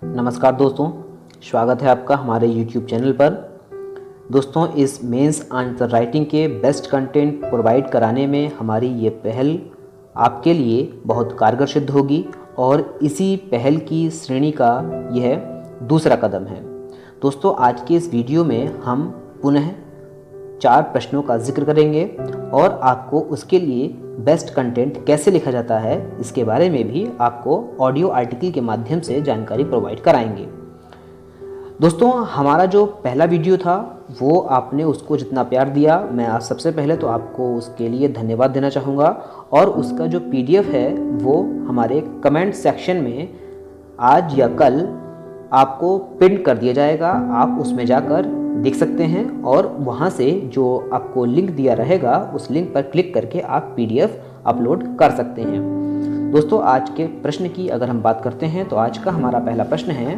नमस्कार दोस्तों, स्वागत है आपका हमारे YouTube चैनल पर। दोस्तों, इस मेंस आंसर राइटिंग के बेस्ट कंटेंट प्रोवाइड कराने में हमारी ये पहल आपके लिए बहुत कारगर सिद्ध होगी और इसी पहल की श्रेणी का यह दूसरा कदम है। दोस्तों, आज के इस वीडियो में हम पुनः 4 प्रश्नों का जिक्र करेंगे और आपको उसके लिए बेस्ट कंटेंट कैसे लिखा जाता है इसके बारे में भी आपको ऑडियो आर्टिकल के माध्यम से जानकारी प्रोवाइड कराएंगे। दोस्तों, हमारा जो पहला वीडियो था वो आपने उसको जितना प्यार दिया, मैं आज सबसे पहले तो आपको उसके लिए धन्यवाद देना चाहूँगा। और उसका जो PDF है वो हमारे कमेंट सेक्शन में आज या कल आपको पिन कर दिया जाएगा। आप उसमें जाकर देख सकते हैं और वहाँ से जो आपको लिंक दिया रहेगा उस लिंक पर क्लिक करके आप PDF अपलोड कर सकते हैं। दोस्तों, आज के प्रश्न की अगर हम बात करते हैं तो आज का हमारा पहला प्रश्न है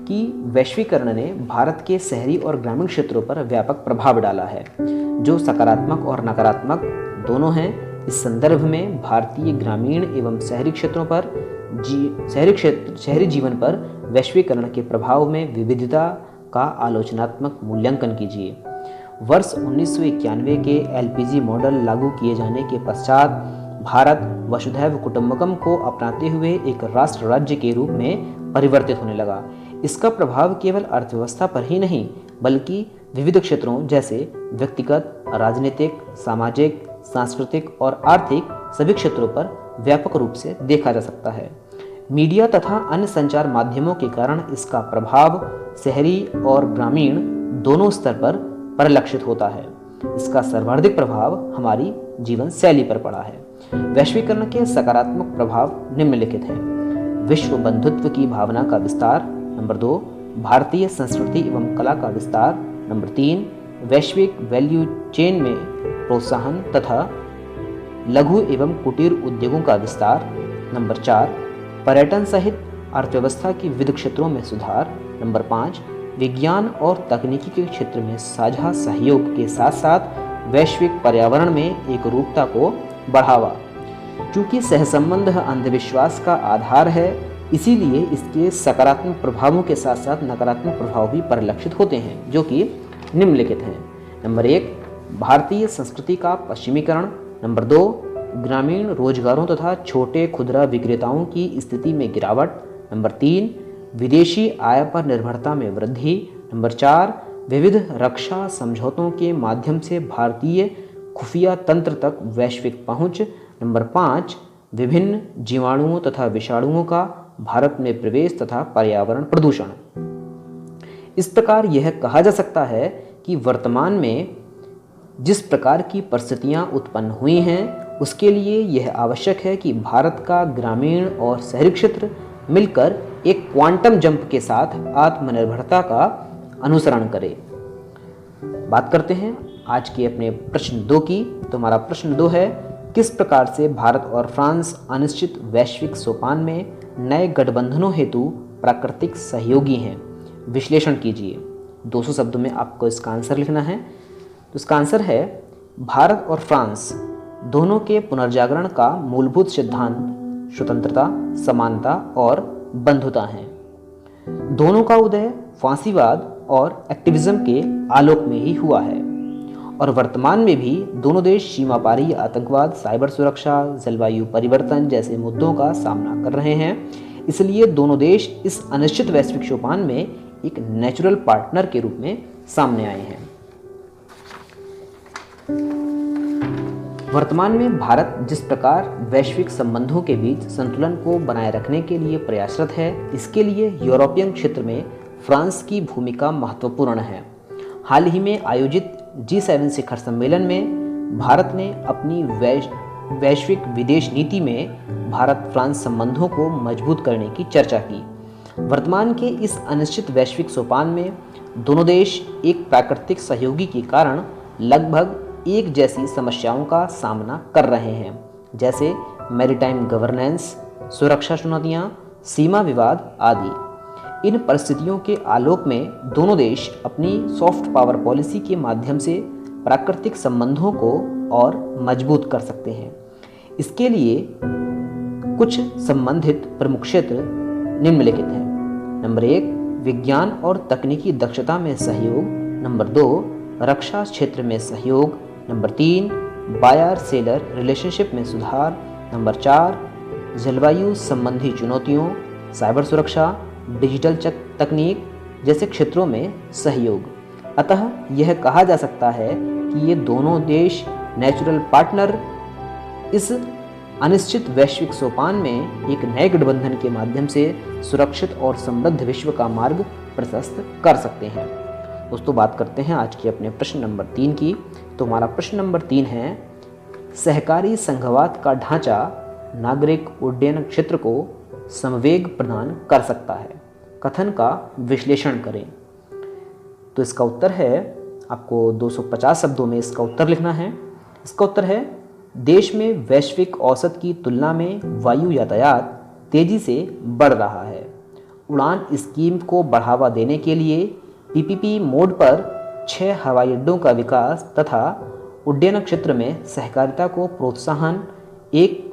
कि वैश्वीकरण ने भारत के शहरी और ग्रामीण क्षेत्रों पर व्यापक प्रभाव डाला है, जो सकारात्मक और नकारात्मक दोनों हैं। इस संदर्भ में भारतीय ग्रामीण एवं शहरी क्षेत्रों पर शहरी जीवन पर वैश्वीकरण के प्रभाव में विविधता का आलोचनात्मक मूल्यांकन कीजिए। वर्ष 1991 के LPG मॉडल लागू किए जाने के पश्चात भारत वसुधैव कुटुंबकम को अपनाते हुए एक राष्ट्र राज्य के रूप में परिवर्तित होने लगा। इसका प्रभाव केवल अर्थव्यवस्था पर ही नहीं बल्कि विविध क्षेत्रों जैसे व्यक्तिगत, राजनीतिक, सामाजिक, सांस्कृतिक और आर्थिक सभी क्षेत्रों पर व्यापक रूप से देखा जा सकता है। मीडिया तथा अन्य संचार माध्यमों के कारण इसका प्रभाव शहरी और ग्रामीण दोनों स्तर पर परिलक्षित होता है। इसका सर्वाधिक प्रभाव हमारी जीवन शैली पर पड़ा है। वैश्वीकरण के सकारात्मक प्रभाव निम्नलिखित हैं। विश्व बंधुत्व की भावना का विस्तार। नंबर 2, भारतीय संस्कृति एवं कला का विस्तार। नंबर 3, वैश्विक वैल्यू चेन में प्रोत्साहन तथा लघु एवं कुटीर उद्योगों का विस्तार। नंबर 4, पर्यटन सहित अर्थव्यवस्था की विविध क्षेत्रों में सुधार। नंबर 5, विज्ञान और तकनीकी के क्षेत्र में साझा सहयोग के साथ साथ वैश्विक पर्यावरण में एकरूपता को बढ़ावा। चूंकि सहसंबंध अंधविश्वास का आधार है, इसीलिए इसके सकारात्मक प्रभावों के साथ साथ नकारात्मक प्रभाव भी परिलक्षित होते हैं, जो कि निम्नलिखित हैं। नंबर 1, भारतीय संस्कृति का पश्चिमीकरण। नंबर 2, ग्रामीण रोजगारों तथा छोटे खुदरा विक्रेताओं की स्थिति में गिरावट। नंबर 3, विदेशी आय पर निर्भरता में वृद्धि। नंबर 4, विविध रक्षा समझौतों के माध्यम से भारतीय खुफिया तंत्र तक वैश्विक पहुंच। नंबर 5, विभिन्न जीवाणुओं तथा विषाणुओं का भारत में प्रवेश तथा पर्यावरण प्रदूषण। इस प्रकार यह कहा जा सकता है कि वर्तमान में जिस प्रकार की परिस्थितियां उत्पन्न हुई हैं उसके लिए यह आवश्यक है कि भारत का ग्रामीण और शहरी क्षेत्र मिलकर एक क्वांटम जंप के साथ आत्मनिर्भरता का अनुसरण करे। बात करते हैं आज के अपने प्रश्न 2 की। तो हमारा प्रश्न 2 है, किस प्रकार से भारत और फ्रांस अनिश्चित वैश्विक सोपान में नए गठबंधनों हेतु प्राकृतिक सहयोगी हैं? विश्लेषण कीजिए। 200 शब्दों में आपको इसका आंसर लिखना है। तो इसका आंसर है, भारत और फ्रांस दोनों के पुनर्जागरण का मूलभूत सिद्धांत स्वतंत्रता, समानता और बंधुता है। दोनों का उदय फांसीवाद और एक्टिविज्म के आलोक में ही हुआ है और वर्तमान में भी दोनों देश सीमा पारी आतंकवाद, साइबर सुरक्षा, जलवायु परिवर्तन जैसे मुद्दों का सामना कर रहे हैं। इसलिए दोनों देश इस अनिश्चित वैश्विक सोपान में एक नेचुरल पार्टनर के रूप में सामने आए हैं। वर्तमान में भारत जिस प्रकार वैश्विक संबंधों के बीच संतुलन को बनाए रखने के लिए प्रयासरत है, इसके लिए यूरोपियन क्षेत्र में फ्रांस की भूमिका महत्वपूर्ण है। हाल ही में आयोजित G7 शिखर सम्मेलन में भारत ने अपनी वैश्विक विदेश नीति में भारत फ्रांस संबंधों को मजबूत करने की चर्चा की। वर्तमान के इस अनिश्चित वैश्विक सोपान में दोनों देश एक प्राकृतिक सहयोगी के कारण लगभग एक जैसी समस्याओं का सामना कर रहे हैं, जैसे मैरीटाइम गवर्नेंस, सुरक्षा चुनौतियां, सीमा विवाद आदि। इन परिस्थितियों के आलोक में दोनों देश अपनी सॉफ्ट पावर पॉलिसी के माध्यम से प्राकृतिक संबंधों को और मजबूत कर सकते हैं। इसके लिए कुछ संबंधित प्रमुख क्षेत्र निम्नलिखित हैं। नंबर 1, विज्ञान और तकनीकी दक्षता में सहयोग। नंबर 2, रक्षा क्षेत्र में सहयोग। नंबर 3, बायर सेलर रिलेशनशिप में सुधार। नंबर 4, जलवायु संबंधी चुनौतियों, साइबर सुरक्षा, डिजिटल तकनीक जैसे क्षेत्रों में सहयोग। अतः यह कहा जा सकता है कि ये दोनों देश नेचुरल पार्टनर इस अनिश्चित वैश्विक सोपान में एक नए गठबंधन के माध्यम से सुरक्षित और समृद्ध विश्व का मार्ग प्रशस्त कर सकते हैं। दोस्तों, बात करते हैं आज के अपने प्रश्न नंबर 3 की। तो हमारा प्रश्न नंबर 3 है, सहकारी संघवाद का ढांचा नागरिक उड्डयन क्षेत्र को समवेग प्रदान कर सकता है। कथन का विश्लेषण करें। तो इसका उत्तर है, आपको 250 शब्दों में इसका उत्तर लिखना है। इसका उत्तर है, देश में वैश्विक औसत की तुलना में वायु यातायात तेजी से बढ़ रहा है। उड़ान स्कीम को बढ़ावा देने के लिए पीपीपी मोड पर 6 हवाई अड्डों का विकास तथा उड्डयन क्षेत्र में सहकारिता को प्रोत्साहन एक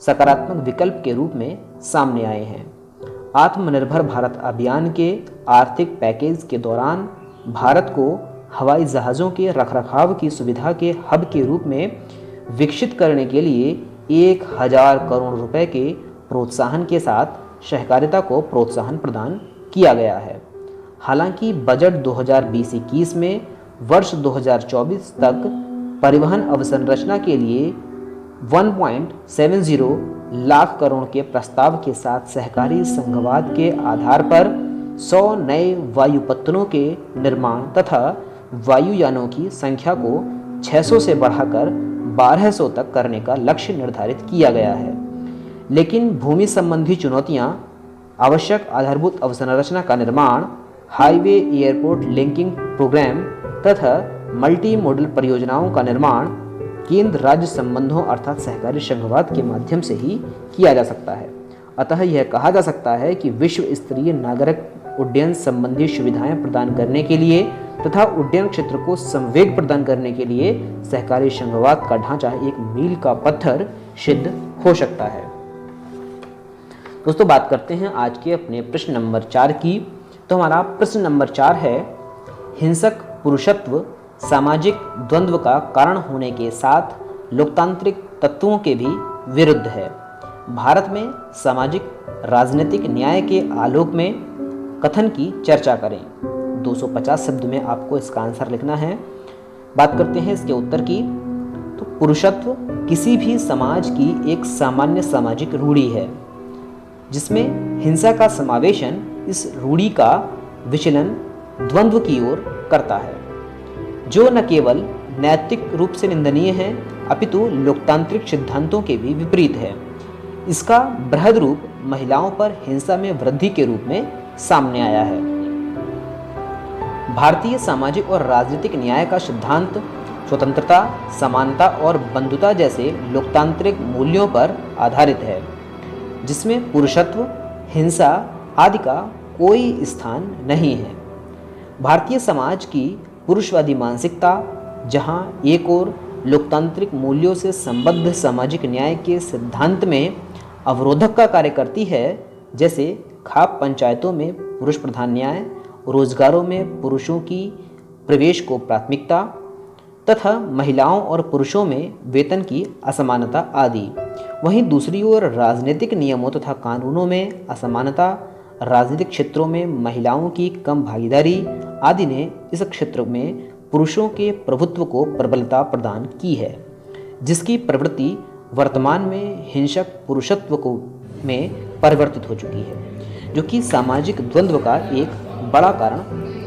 सकारात्मक विकल्प के रूप में सामने आए हैं। आत्मनिर्भर भारत अभियान के आर्थिक पैकेज के दौरान भारत को हवाई जहाज़ों के रखरखाव की सुविधा के हब के रूप में विकसित करने के लिए 1000 करोड़ रुपए के प्रोत्साहन के साथ सहकारिता को प्रोत्साहन प्रदान किया गया है। हालांकि बजट 2020-21 में वर्ष 2024 तक परिवहन अवसंरचना के लिए 1.70 लाख करोड़ के प्रस्ताव के साथ सहकारी संघवाद के आधार पर 100 नए वायुपत्तनों के निर्माण तथा वायुयानों की संख्या को 600 से बढ़ाकर 1200 तक करने का लक्ष्य निर्धारित किया गया है। लेकिन भूमि संबंधी चुनौतियां, आवश्यक आधारभूत अवसंरचना का निर्माण, हाईवे एयरपोर्ट लिंकिंग प्रोग्राम तथा मल्टी मॉडल परियोजनाओं का निर्माण केंद्र राज्य संबंधों अर्थात सहकारी संघवाद के माध्यम से ही किया जा सकता है। अतः यह कहा जा सकता है कि विश्व स्तरीय नागरिक उड्डयन संबंधी सुविधाएं प्रदान करने के लिए तथा उड्डयन क्षेत्र को संवेग प्रदान करने के लिए सहकारी संघवाद का ढांचा एक मील का पत्थर सिद्ध हो सकता है। दोस्तों, बात करते हैं आज के अपने प्रश्न नंबर 4 की। तो हमारा प्रश्न नंबर 4 है, हिंसक पुरुषत्व सामाजिक द्वंद्व का कारण होने के साथ लोकतांत्रिक तत्वों के भी विरुद्ध है। भारत में सामाजिक राजनीतिक न्याय के आलोक में कथन की चर्चा करें। 250 शब्द में आपको इसका आंसर लिखना है। बात करते हैं इसके उत्तर की। तो पुरुषत्व किसी भी समाज की एक सामान्य सामाजिक रूढ़ी है जिसमें हिंसा का समावेशन इस रूढ़ी का विचलन द्वंद्व की ओर करता है, जो न केवल नैतिक रूप से निंदनीय है अपितु लोकतांत्रिक सिद्धांतों के भी विपरीत है। इसका बृहद रूप महिलाओं पर हिंसा में वृद्धि के रूप में सामने आया है। भारतीय सामाजिक और राजनीतिक न्याय का सिद्धांत स्वतंत्रता, समानता और बंधुता जैसे लोकतांत्रिक मूल्यों पर आधारित है, जिसमें पुरुषत्व, हिंसा आदि का कोई स्थान नहीं है। भारतीय समाज की पुरुषवादी मानसिकता, जहां एक ओर लोकतांत्रिक मूल्यों से संबद्ध सामाजिक न्याय के सिद्धांत में अवरोधक का कार्य करती है, जैसे खाप पंचायतों में पुरुष प्रधान न्याय, रोजगारों में पुरुषों की प्रवेश को प्राथमिकता तथा महिलाओं और पुरुषों में वेतन की असमानता आदि। वहीं दूसरी ओर राजनीतिक नियमों तथा कानूनों में असमानता, राजनीतिक क्षेत्रों में महिलाओं की कम भागीदारी आदि ने इस क्षेत्र में पुरुषों के प्रभुत्व को प्रबलता प्रदान की है, जिसकी प्रवृत्ति वर्तमान में हिंसक पुरुषत्व को में परिवर्तित हो चुकी है, जो कि सामाजिक द्वंद्व का एक बड़ा कारण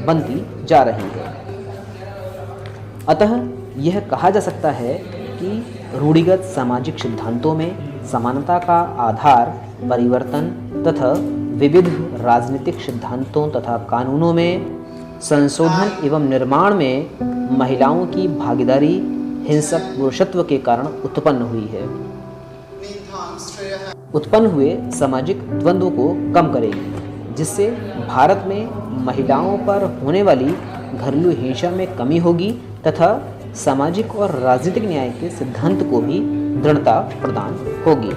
बनती जा रही है। अतः यह कहा जा सकता है कि रूढ़िगत सामाजिक सिद्धांतों में समानता का आधार परिवर्तन तथा विविध राजनीतिक सिद्धांतों तथा कानूनों में संशोधन एवं निर्माण में महिलाओं की भागीदारी हिंसक पुरुषत्व के कारण उत्पन्न हुई है, उत्पन्न हुए सामाजिक द्वंद्व को कम करेगी, जिससे भारत में महिलाओं पर होने वाली घरेलू हिंसा में कमी होगी तथा सामाजिक और राजनीतिक न्याय के सिद्धांत को भी दृढ़ता प्रदान होगी।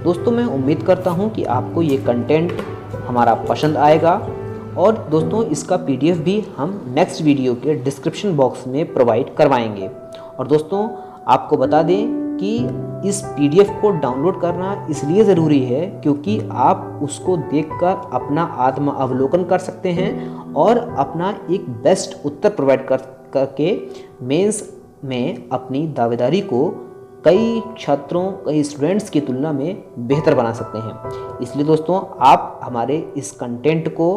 दोस्तों, मैं उम्मीद करता हूं कि आपको ये कंटेंट हमारा पसंद आएगा और दोस्तों इसका PDF भी हम नेक्स्ट वीडियो के डिस्क्रिप्शन बॉक्स में प्रोवाइड करवाएंगे। और दोस्तों आपको बता दें कि इस PDF को डाउनलोड करना इसलिए ज़रूरी है क्योंकि आप उसको देखकर अपना आत्म अवलोकन कर सकते हैं और अपना एक बेस्ट उत्तर प्रोवाइड करके मेंस में अपनी दावेदारी को कई छात्रों, कई स्टूडेंट्स की तुलना में बेहतर बना सकते हैं। इसलिए दोस्तों आप हमारे इस कंटेंट को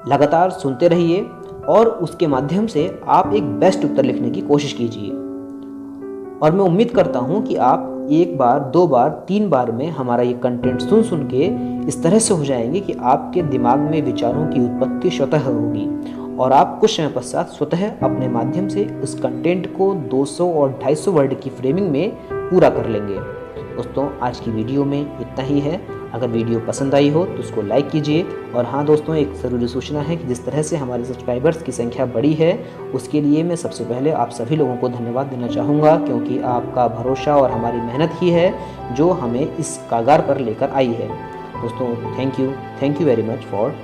लगातार सुनते रहिए और उसके माध्यम से आप एक बेस्ट उत्तर लिखने की कोशिश कीजिए। और मैं उम्मीद करता हूं कि आप एक बार, 2 बार, 3 बार में हमारा ये कंटेंट सुन के इस तरह से हो जाएंगे कि आपके दिमाग में विचारों की उत्पत्ति स्वतः होगी और आप कुछ समय पश्चात स्वतः अपने माध्यम से उस कंटेंट को 200 और 250 वर्ड की फ्रेमिंग में पूरा कर लेंगे। दोस्तों आज की वीडियो में इतना ही है। अगर वीडियो पसंद आई हो तो उसको लाइक कीजिए। और हाँ दोस्तों, एक ज़रूरी सूचना है कि जिस तरह से हमारे सब्सक्राइबर्स की संख्या बढ़ी है उसके लिए मैं सबसे पहले आप सभी लोगों को धन्यवाद देना चाहूँगा, क्योंकि आपका भरोसा और हमारी मेहनत ही है जो हमें इस कागार पर लेकर आई है। दोस्तों thank you very much for